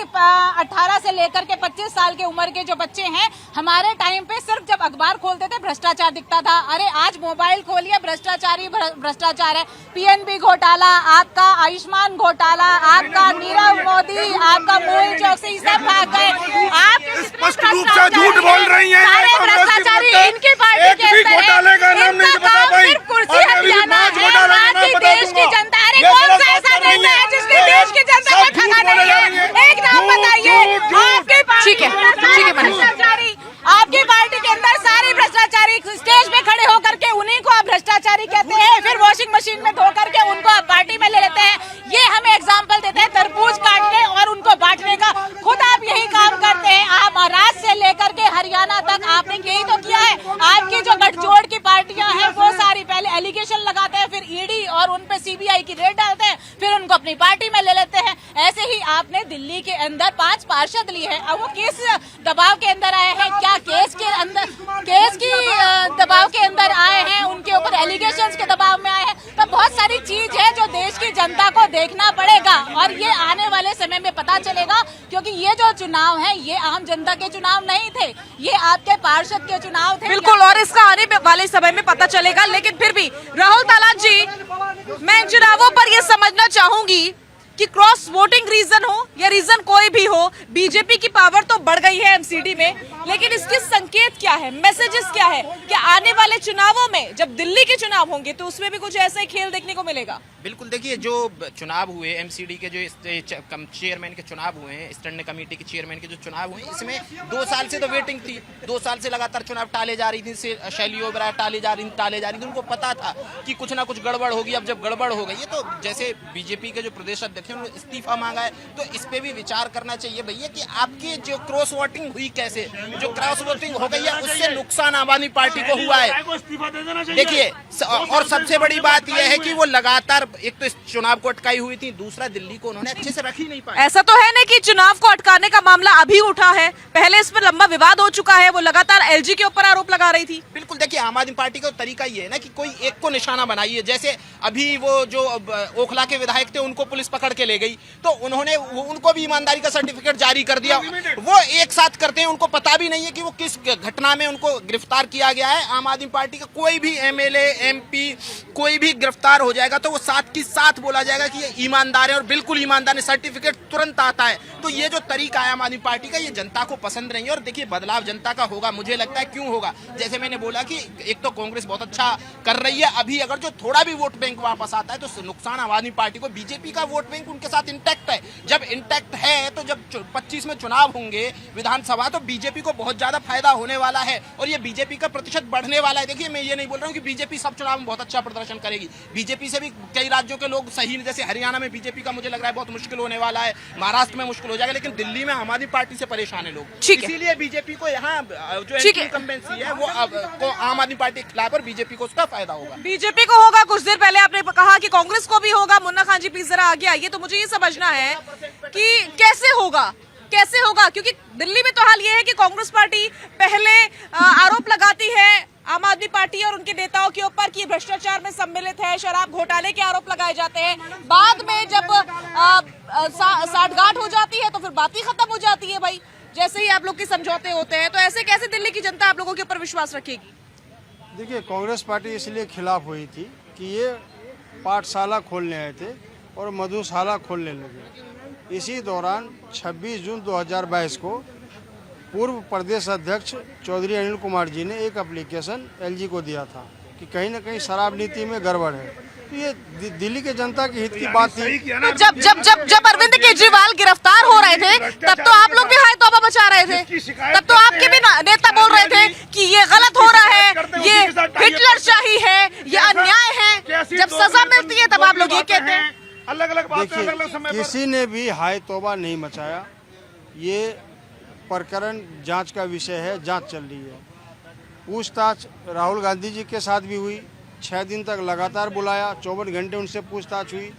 18 से लेकर के 25 साल के उम्र के जो बच्चे हैं, हमारे टाइम पे सिर्फ जब अखबार खोलते थे भ्रष्टाचार दिखता था। अरे आज मोबाइल खोलिए, भ्रष्टाचारी भ्रष्टाचार है। पीएनबी घोटाला, आपका आयुष्मान घोटाला, आपका नीरव मोदी, आपका मोहित चौकसी, सब भाग गए। आप स्पष्ट रूप से झूठ बोल रही हैं। सारे भ्रष्टाचारी इनकी पार्टी के अंदर है, इनका काम सिर्फ कुर्सी हथियाना है, बाकी देश की जनता। अरे कौन सा ऐसा नेता है जिसके देश की जनता को ठगा नहीं है? एक नाम बताइए। आपकी पार्टी, ठीक है भ्रष्टाचारी, आपकी पार्टी के अंदर सारे भ्रष्टाचारी स्टेज पे खड़े होकर के उन्हीं को आप भ्रष्टाचारी कहते हैं, फिर वॉशिंग मशीन में धो करके उनको आप पार्टी में ले लेते हैं। ये हमें एग्जाम्पल देते हैं तरबूज काटने और उनको बांटने का। खुद आप यही काम करते हैं। आप महाराष्ट्र से लेकर के हरियाणा तक आपने यही तो किया है। आपकी जो गठजोड़ की पार्टियां हैं, वो सारी पहले एलिगेशन लगाते हैं, फिर ईडी और उन पे सीबीआई की रेड डालते हैं, फिर उनको अपनी पार्टी में ले लेते हैं। ऐसे ही आपने दिल्ली के अंदर 5 पार्षद लिए हैं। अब वो किस दबाव के अंदर आए हैं? क्या केस की दबाव के अंदर आए हैं? उनके ऊपर एलिगेशंस के दबाव में आए हैं? तो बहुत सारी चीज है जो देश की जनता को देखना पड़ेगा, और ये आने वाले समय में पता चलेगा, क्योंकि ये जो चुनाव है ये आम जनता के चुनाव नहीं थे, ये आपके पार्षद के चुनाव थे। बिल्कुल, और इसका आने वाले समय में पता चलेगा। लेकिन फिर भी राहुल तालान जी, मैं चुनावों पर ये समझना चाहूंगी कि क्रॉस वोटिंग रीजन हो या रीजन कोई भी हो, बीजेपी की पावर तो बढ़ गई है एमसीडी में, लेकिन इसके संकेत क्या है, मैसेजेस क्या है? क्या आने वाले चुनावों में जब दिल्ली के चुनाव होंगे तो उसमें भी कुछ ऐसा ही खेल देखने को मिलेगा? बिल्कुल, देखिए जो चुनाव हुए एमसीडी के, जो चेयरमैन के चुनाव हुए हैं, स्टैंडिंग कमेटी के चेयरमैन के जो चुनाव हुए, इसमें 2 साल से तो वेटिंग थी। 2 साल से लगातार चुनाव टाले जा रही थी, शैली ओबराय टाले जा रही थी। उनको पता था कि कुछ ना कुछ गड़बड़ होगी। अब जब गड़बड़ हो गई है तो जैसे बीजेपी के जो प्रदेश अध्यक्ष अध्यक्ष ने इस्तीफा मांगा है, तो इस पे भी विचार करना चाहिए भैया कि आपकी जो क्रॉस वोटिंग हुई, कैसे जो क्रॉस वोटिंग हो गई है उससे नुकसान आम आदमी पार्टी को हुआ है। देखिए, और सबसे बड़ी बात यह है कि वो लगातार एक तो इस चुनाव को अटकाई हुई थी, दूसरा दिल्ली को उन्होंने अच्छे से रख ही नहीं पाया। ऐसा तो है नहीं कि चुनाव को अटकाने का मामला अभी उठा है, पहले इस पर लंबा विवाद हो चुका है, वो लगातार एलजी के ऊपर आरोप लगा रही थी। बिल्कुल, देखिए आम आदमी पार्टी का तरीका ये है ना कि कोई एक को निशाना बनाइए। जैसे अभी वो जो ओखला के विधायक थे उनको पुलिस पकड़ के ले गई, तो उन्होंने उनको भी ईमानदारी का सर्टिफिकेट जारी कर दिया। वो एक साथ करते हैं, उनको पता भी नहीं है कि वो किस घटना में उनको गिरफ्तार किया गया है। आम आदमी पार्टी का कोई भी एमएलए, एमपी कोई भी गिरफ्तार हो जाएगा तो वो साथ की साथ बोला जाएगा कि ये ईमानदार है और बिल्कुल ईमानदार है, सर्टिफिकेट तुरंत आता है। तो ये जो तरीका है आम आदमी पार्टी का, ये जनता को पसंद नहीं है। और देखिए, बदलाव जनता का होगा, मुझे लगता है। क्यों होगा? जैसे मैंने बोला कि एक तो कांग्रेस बहुत अच्छा कर रही है, अभी अगर जो थोड़ा भी वोट बैंक वापस आता है तो नुकसान आम आदमी पार्टी को। बीजेपी का वोट बैंक उनके साथ इंटैक्ट है। जब इंटैक्ट है तो जब 25 में चुनाव होंगे विधानसभा, तो बीजेपी को बहुत ज्यादा फायदा होने वाला है और ये बीजेपी का प्रतिशत बढ़ने वाला है। देखिए, मैं ये नहीं बोल रहा हूँ कि बीजेपी सब चुनाव में बहुत अच्छा प्रदर्शन करेगी। बीजेपी से भी कई राज्यों के लोग सही, जैसे हरियाणा में बीजेपी का मुझे लग रहा है बहुत मुश्किल होने वाला है, महाराष्ट्र में मुश्किल हो जाएगा, लेकिन दिल्ली में आम आदमी पार्टी से परेशान है लोग। इसीलिए बीजेपी को यहाँ जो इनकम्बेंसी है वो आम आदमी पार्टी के खिलाफ और बीजेपी को उसका फायदा होगा। बीजेपी को होगा, कुछ देर पहले आपने कहा कि कांग्रेस को भी होगा। मुन्ना खान जी प्लीज जरा आगे आइए। तो मुझे ये समझना है कि कैसे होगा, क्योंकि दिल्ली में तो हाल ये है कि कांग्रेस पार्टी पहले आरोप लगाती है आम आदमी पार्टी और उनके नेताओं के ऊपर कि भ्रष्टाचार में सम्मिलित है, शराब घोटाले के आरोप लगाए जाते हैं। बाद में जब साठगांठ हो जाती है तो फिर बात ही खत्म हो जाती है भाई, जैसे ही आप लोग के समझौते होते हैं। तो ऐसे कैसे दिल्ली की जनता आप लोगों के ऊपर विश्वास रखेगी? देखिए, कांग्रेस पार्टी इसलिए खिलाफ हुई थी कि ये पाठशाला खोलने आए थे और मधुशाला खोलने लगे। इसी दौरान 26 जून 2022 को पूर्व प्रदेश अध्यक्ष चौधरी अनिल कुमार जी ने एक एप्लीकेशन एलजी को दिया था कि कहीं ना कहीं शराब नीति में गड़बड़ है। तो ये दिल्ली के जनता के हित की बात थी। तो जब अरविंद केजरीवाल गिरफ्तार हो रहे थे तब तो आप लोग भी हाय तौबा मचा रहे थे, तब तो आपके भी नेता बोल रहे थे कि ये गलत हो रहा है, ये हिटलरशाही है, ये अन्याय है। जब सजा मिलती है तब आप लोग ये कहते हैं। देखिए, किसी ने भी हाय तौबा नहीं मचाया। ये प्रकरण जांच का विषय है, जांच चल रही है। पूछताछ राहुल गांधी जी के साथ भी हुई, 6 दिन तक लगातार बुलाया, 24 घंटे उनसे पूछताछ हुई।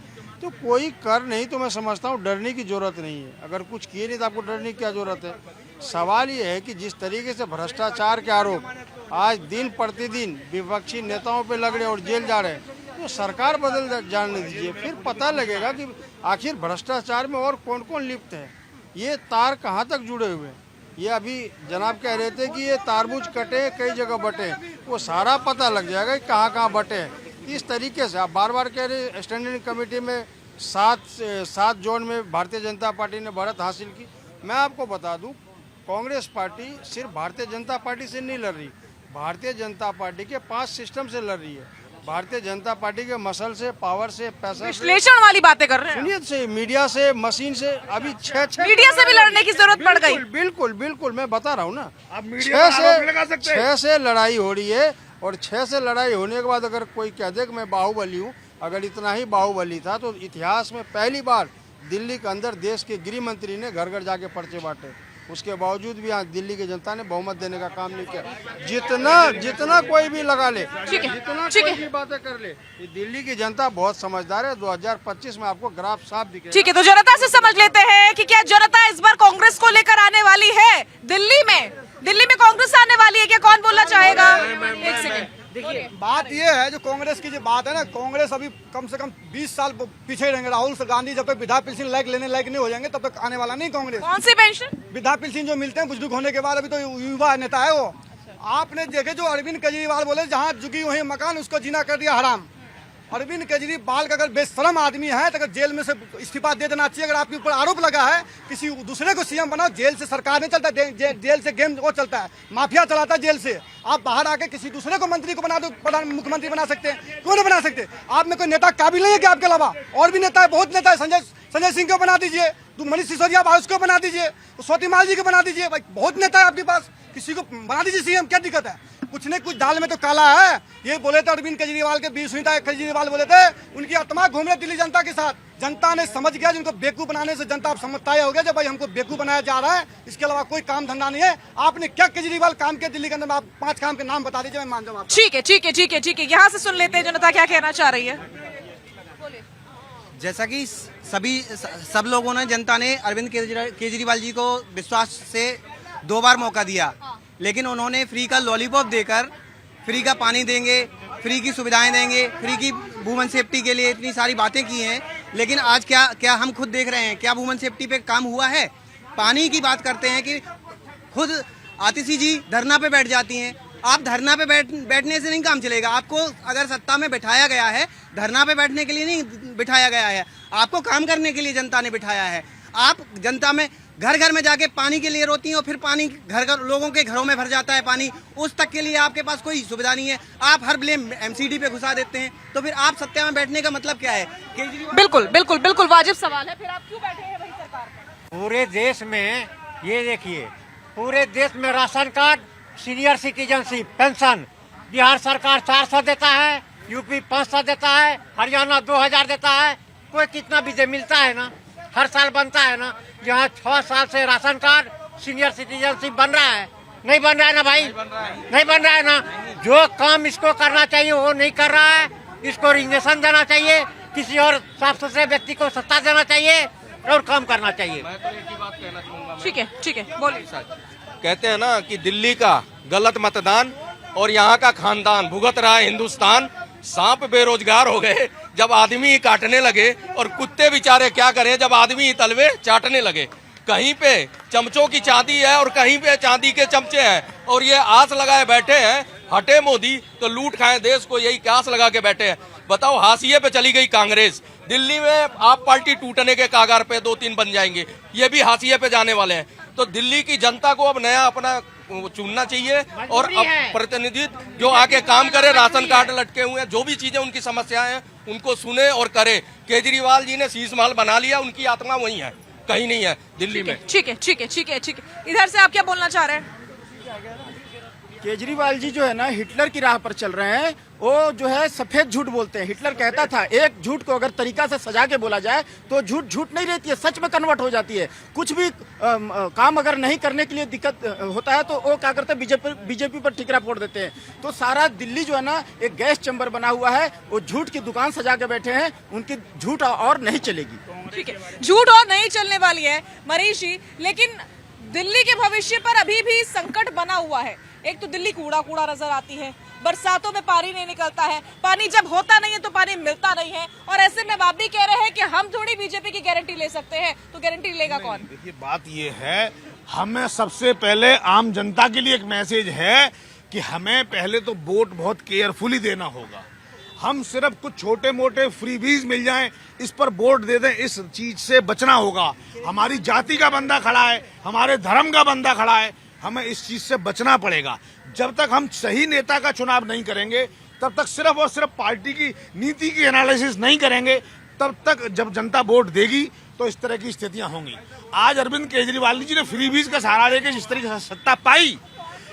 तो कोई कर नहीं तो मैं समझता हूँ डरने की जरूरत नहीं है। अगर कुछ किए नहीं तो आपको डरने की क्या जरूरत है? सवाल ये है कि जिस तरीके से भ्रष्टाचार के आरोप आज दिन प्रतिदिन विपक्षी नेताओं पे लग रहे और जेल जा रहे हैं, तो सरकार बदल जाने दीजिए, फिर पता लगेगा कि आखिर भ्रष्टाचार में और कौन कौन लिप्त है, ये तार कहाँ तक जुड़े हुए हैं। ये अभी जनाब कह रहे थे कि ये तारबूज कटे कई जगह बटे, वो सारा पता लग जाएगा कि कहाँ कहाँ बटे हैं। इस तरीके से आप बार बार कह रहे स्टैंडिंग कमेटी में 7 जोन में भारतीय जनता पार्टी ने बढ़त हासिल की। मैं आपको बता दूं, कांग्रेस पार्टी सिर्फ भारतीय जनता पार्टी से नहीं लड़ रही, भारतीय जनता पार्टी के 5 सिस्टम से लड़ रही है। भारतीय जनता पार्टी के मसल से, पावर से, पैसा, विश्लेषण वाली बातें कर रहे हैं। सुनिए, से मीडिया से, मशीन से, अभी 6 मीडिया से भी लड़ने की जरूरत पड़ गई। बिल्कुल मैं बता रहा हूँ ना, 6 से लड़ाई हो रही है। और 6 से लड़ाई होने के बाद अगर कोई कह दे कि मैं बाहुबली हूँ, अगर इतना ही बाहुबली था तो इतिहास में पहली बार दिल्ली के अंदर देश के गृह मंत्री ने घर घर जाके पर्चे बांटे। उसके बावजूद भी यहाँ दिल्ली की जनता ने बहुमत देने का काम नहीं किया। जितना कोई भी लगा ले, जितना कोई भी बातें कर ले, ये दिल्ली की जनता बहुत समझदार है। 2025 में आपको ग्राफ साफ दिखेगा। ठीक है, तो जनता से समझ लेते हैं कि क्या जनता इस बार कांग्रेस को लेकर आने वाली है दिल्ली में कांग्रेस आने वाली है क्या? कौन बोलना चाहेगा? एक सेकंड। देखिए, बात ये है, जो कांग्रेस की जो बात है ना, कांग्रेस अभी कम से कम 20 साल पीछे रहेंगे। राहुल गांधी जब तक वृद्धा पेंशन लेने लायक नहीं हो जाएंगे तब तक आने वाला नहीं कांग्रेस। कौन सी पेंशन? वृद्धा पेंशन जो मिलते हैं बुजुर्ग होने के बाद। अभी तो युवा नेता है वो। आपने देखे जो अरविंद केजरीवाल बोले, जहाँ झुकी वही मकान, उसको जीना कर दिया हराम। अरविंद केजरीवाल का अगर बेशरम आदमी है तो अगर जेल में से इस्तीफा दे देना चाहिए। अगर आपके ऊपर आरोप लगा है, किसी दूसरे को सीएम बनाओ। जेल से सरकार नहीं चलता, जेल से गेम वो चलता है, माफिया चलाता है जेल से। आप बाहर आके किसी दूसरे को मंत्री को बना दो, मुख्यमंत्री बना सकते हैं, क्यों नहीं बना सकते? आप में कोई नेता काबिल नहीं है कि आपके अलावा? और भी नेता है, बहुत नेता है। संजय सिंह को बना दीजिए, मनीष सिसोदिया भाई उसको बना दीजिए, स्वातिमाल जी को बना दीजिए। भाई बहुत नेता है आपके पास, किसी को बना दीजिए सीएम, क्या दिक्कत है? कुछ न कुछ दाल में तो काला है। ये बोले थे अरविंद केजरीवाल के 20 केजरीवाल बोले थे, उनकी आत्मा घूम रहे दिल्ली जनता के साथ। जनता ने समझ गया, जिनको बेवकूफ बनाने से जनता अब समझता हो गया जब भाई हमको बेवकूफ बनाया जा रहा है, इसके अलावा कोई काम धंधा नहीं है। आपने क्या केजरीवाल काम किया दिल्ली के अंदर में? आप 5 काम के नाम बता दीजिए, मैं मान जाऊँ। ठीक है ठीक है ठीक है ठीक है, यहाँ से सुन लेते हैं जनता क्या कहना चाह रही है। जैसा कि सब लोगों ने, जनता ने अरविंद केजरीवाल जी को विश्वास से 2 बार मौका दिया, लेकिन उन्होंने फ्री का लॉलीपॉप देकर फ्री का पानी देंगे, फ्री की सुविधाएं देंगे, फ्री की वुमेन सेफ्टी के लिए इतनी सारी बातें की हैं, लेकिन आज क्या हम खुद देख रहे हैं, क्या वुमेन सेफ्टी पे काम हुआ है? पानी की बात करते हैं कि खुद आतिशी जी धरना पे बैठ जाती हैं। आप धरना पे बैठने से नहीं काम चलेगा। आपको अगर सत्ता में बिठाया गया है, धरना पे बैठने के लिए नहीं बिठाया गया है, आपको काम करने के लिए जनता ने बिठाया है। आप जनता में घर घर में जाके पानी के लिए रोती हैं और फिर पानी घर लोगों के घरों में भर जाता है पानी, उस तक के लिए आपके पास कोई सुविधा नहीं है। आप हर ब्लेम एमसीडी पे घुसा देते हैं, तो फिर आप सत्ता में बैठने का मतलब क्या है? केजरीवाल बिल्कुल बिल्कुल बिल्कुल वाजिब सवाल है, फिर आप क्यों बैठे हैं वही सरकार पर? पूरे देश में ये देखिए, पूरे देश में ration card, senior citizenship, pension, Bihar सरकार 400 देता है, यूपी 500 देता है, हरियाणा 2000 देता है। कोई कितना भी मिलता है ना, हर साल बनता है ना। यहाँ 6 साल से राशन कार्ड, सीनियर सिटीजनशिप बन रहा है, नहीं बन रहा है ना भाई? नहीं बन रहा है ना। जो काम इसको करना चाहिए वो नहीं कर रहा है। इसको रिजर्वेशन देना चाहिए, किसी और साफ सुथरे व्यक्ति को सत्ता देना चाहिए और काम करना चाहिए। मैं तो एक ही बात कहना चाहूंगा। ठीक है बोलिए। कहते हैं ना कि दिल्ली का गलत मतदान और यहाँ का खानदान भुगत रहा है हिंदुस्तान। सांप बेरोजगार हो गए जब आदमी ही काटने लगे, और कुत्ते बेचारे क्या करें जब आदमी ही तलवे चाटने लगे। कहीं पे चमचों की चांदी है और कहीं पे चांदी के चमचे हैं, और ये आस लगाए बैठे हैं हटे मोदी तो लूट खाए देश को, यही आस लगा के बैठे हैं। बताओ, हाशिए पे चली गई कांग्रेस, दिल्ली में आप पार्टी टूटने के कागार पे 2-3 बन जाएंगे, ये भी हाशिए पे जाने वाले हैं। तो दिल्ली की जनता को अब नया अपना चुनना चाहिए और अब प्रतिनिधित्व जो आके काम करे, राशन कार्ड लटके हुए हैं, जो भी चीजें उनकी समस्याएं हैं उनको सुने और करे। केजरीवाल जी ने शीश महल बना लिया, उनकी आत्मा वहीं है, कहीं नहीं है दिल्ली में। ठीक है। इधर से आप क्या बोलना चाह रहे हैं? केजरीवाल जी जो है ना हिटलर की राह पर चल रहे हैं। वो जो है सफेद झूठ बोलते हैं। हिटलर कहता था एक झूठ को अगर तरीका से सजा के बोला जाए तो झूठ झूठ नहीं रहती है, सच में कन्वर्ट हो जाती है। कुछ भी काम अगर नहीं करने के लिए दिक्कत होता है तो वो क्या करते हैं, बीजेपी पर ठिकरा फोड़ देते हैं। तो सारा दिल्ली जो है ना एक गैस चैम्बर बना हुआ है, वो झूठ की दुकान सजा के बैठे हैं, उनकी झूठ और नहीं चलेगी। ठीक है, झूठ और नहीं चलने वाली है मनीष जी, लेकिन दिल्ली के भविष्य पर अभी भी संकट बना हुआ है। एक तो दिल्ली कूड़ा कूड़ा नजर आती है, बरसातों में पानी नहीं निकलता है, पानी जब होता नहीं है तो पानी मिलता नहीं है, और ऐसे में आप भी कह रहे हैं कि हम थोड़ी बीजेपी की गारंटी ले सकते हैं, तो गारंटी लेगा कौन? देखिए, बात ये है, हमें सबसे पहले आम जनता के लिए एक मैसेज है कि हमें पहले तो वोट बहुत केयरफुली देना होगा। हम सिर्फ कुछ छोटे मोटे फ्रीबीज मिल जाएं इस पर वोट दे दें, इस चीज से बचना होगा। हमारी जाति का बंदा खड़ा है, हमारे धर्म का बंदा खड़ा है, हमें इस चीज से बचना पड़ेगा। जब तक हम सही नेता का चुनाव नहीं करेंगे, तब तक सिर्फ और सिर्फ पार्टी की नीति की एनालिसिस नहीं करेंगे, तब तक जब जनता वोट देगी तो इस तरह की स्थितियां होंगी। आज अरविंद केजरीवाल जी ने फ्रीबीज का सहारा लेकर जिस तरीके से सत्ता पाई,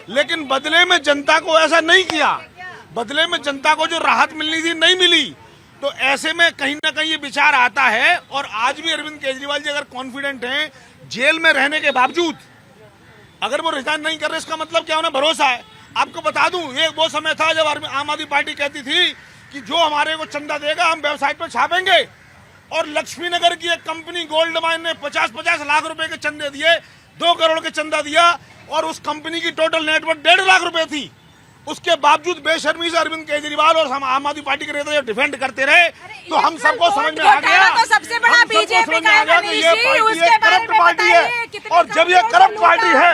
लेकिन बदले में जनता को ऐसा नहीं किया, बदले में जनता को जो राहत मिलनी थी नहीं मिली। तो ऐसे में कहीं ना कहीं ये विचार आता है, और आज भी अरविंद केजरीवाल जी अगर कॉन्फिडेंट हैं, जेल में रहने के बावजूद अगर वो रिजाइन नहीं कर रहे, इसका मतलब क्या उन्हें भरोसा है। आपको बता दूं, ये वो समय था जब आम आदमी पार्टी कहती थी कि जो हमारे को चंदा देगा हम वेबसाइट पर छापेंगे, और लक्ष्मी नगर की एक कंपनी गोल्ड माइन ने 50-50 लाख रुपए के चंदे दिए, 2 करोड़ के चंदा दिया, और उस कंपनी की टोटल नेटवर्थ 1.5 लाख रुपए थी। उसके बावजूद बेशर्मी से अरविंद केजरीवाल और हम आम आदमी पार्टी के नेता जब डिफेंड करते रहे, तो हम सबको समझ में आ गया, तो सबसे बड़ा बीजेपी का है कि ये पार्टी एक करप्ट पार्टी है, और जब ये करप्ट पार्टी है,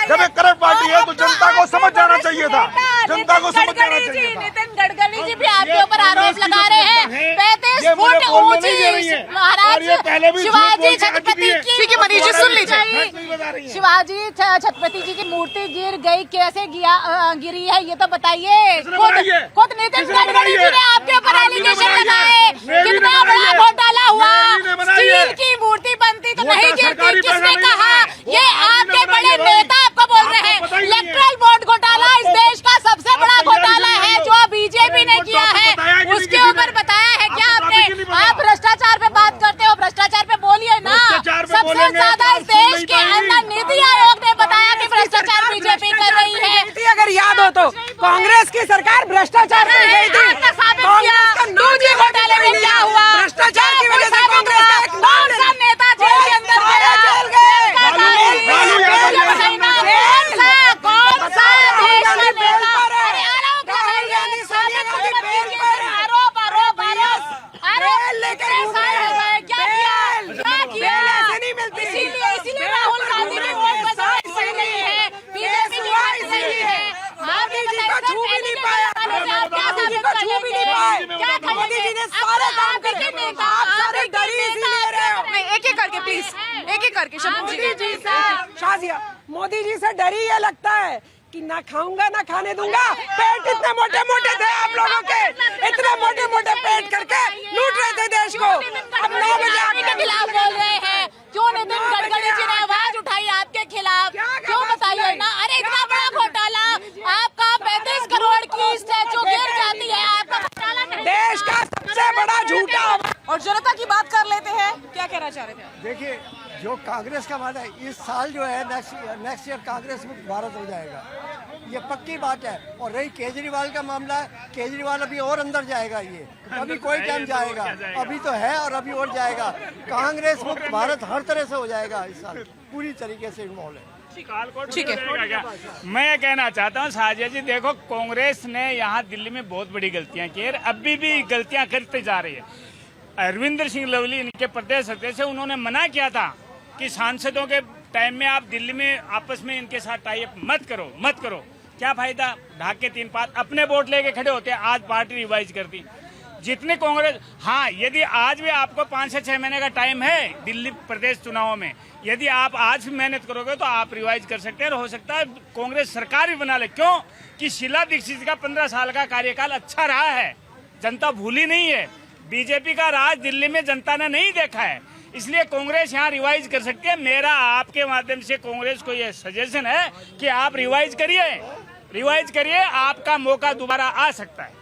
जब ये करप्ट पार्टी है, तो जनता को समझ जाना चाहिए था, जनता को समझ जाना चाहिए था। नितिन गडकरी जी भी आपके ऊपर आरोप लगा रहे हैं 35 फुट ऊंची महाराज शिवाजी छत्रपति की, ठीक है मनीष जी सुन लीजिए, शिवाजी छत्रपति जी की मूर्ति गिर गई, कैसे गिरी है ये तो बताइए। खुद नितिन गडकरी जी ने आपके ऊपर एलिगेशन लगाए, कितना बड़ा घोटाला हुआ, स्टील की मूर्ति बनती तो नहीं गिरती, किसने कहा? ये आपके बड़े नेता आपको बोल रहे हैं। इलेक्ट्रल बोर्ड घोटाला इस देश का सबसे बड़ा घोटाला है जो बीजेपी ने किया है, उसके ऊपर बताया है क्या आपने? आप भ्रष्टाचार पे बात करते हो, कांग्रेस की सरकार भ्रष्टाचार कर गई थी। कांग्रेस का नाम दूजी घोटाले में क्या हुआ? भ्रष्टाचार की वजह से कांग्रेस का एक नाम कौन सा नेता जेल के अंदर गया? जेल गए। कौन सा देश का नेता? अरे आरोप लेकर क्या किया? इसीलिए राहुल गांधी की वोट पसंद सही नहीं है, बीजेपी की वोट सही है। मोदी जी को छू भी नहीं पाया, मोदी जी को छू भी नहीं पाए। मोदी जी ने सारे काम करे, आप सारे डरी इसीलिए रहे हो। नहीं, एक करके प्लीज, एक करके मोदी जी से शाजिया, मोदी जी से डर ही ये लगता है कि ना खाऊंगा ना खाने दूंगा। पेट इतने मोटे मोटे थे आप लोगों के, इतने मोटे मोटे पेट करके लूट रहे थे देश को। अब 9 बजे आपके खिलाफ बोल रहे हैं, क्यों नितिन गडकरी जी ने आवाज उठाई आपके खिलाफ? क्यों बताइए ना? अरे इतना बड़ा घोटाला, आपका 35 करोड़ की स्टैचू गिर जाती है, आपका घोटाला देश का सबसे बड़ा झूठा। और जनता की बात कर लेते हैं, क्या कहना चाह रहे थे? देखिए, जो कांग्रेस का वादा है, इस साल जो है नेक्स्ट ईयर कांग्रेस मुक्त भारत हो जाएगा, ये पक्की बात है। और रही केजरीवाल का मामला, केजरीवाल अभी और अंदर जाएगा, ये अभी कोई टाइम जाएगा, अभी तो है और अभी और जाएगा। कांग्रेस मुक्त भारत हर तरह से हो जाएगा इस साल, पूरी तरीके से इन्वॉल्व है। ठीक है, मैं ये कहना चाहता हूँ साजिया जी, देखो कांग्रेस ने यहाँ दिल्ली में बहुत बड़ी गलतियां की है, अभी भी गलतियां करते जा रही है। अरविंदर सिंह लवली इनके प्रदेश अध्यक्ष से उन्होंने मना किया था कि सांसदों के टाइम में आप दिल्ली में आपस में इनके साथ टाई अप मत करो। क्या फायदा? ढाक के 3 पात अपने वोट लेके खड़े होते हैं। आज पार्टी रिवाइज कर दी जितने कांग्रेस। हाँ, यदि आज भी आपको 5 से 6 महीने का टाइम है दिल्ली प्रदेश चुनाव में, यदि आप आज भी मेहनत करोगे तो आप रिवाइज कर सकते हैं और हो सकता है कांग्रेस सरकार भी बना ले। क्यों कि शीला दीक्षित का 15 साल का कार्यकाल अच्छा रहा है, जनता भूली नहीं है। बीजेपी का राज दिल्ली में जनता ने नहीं देखा है, इसलिए कांग्रेस यहाँ रिवाइज कर सकती है। मेरा आपके माध्यम से कांग्रेस को यह सजेशन है कि आप रिवाइज करिए, आपका मौका दोबारा आ सकता है।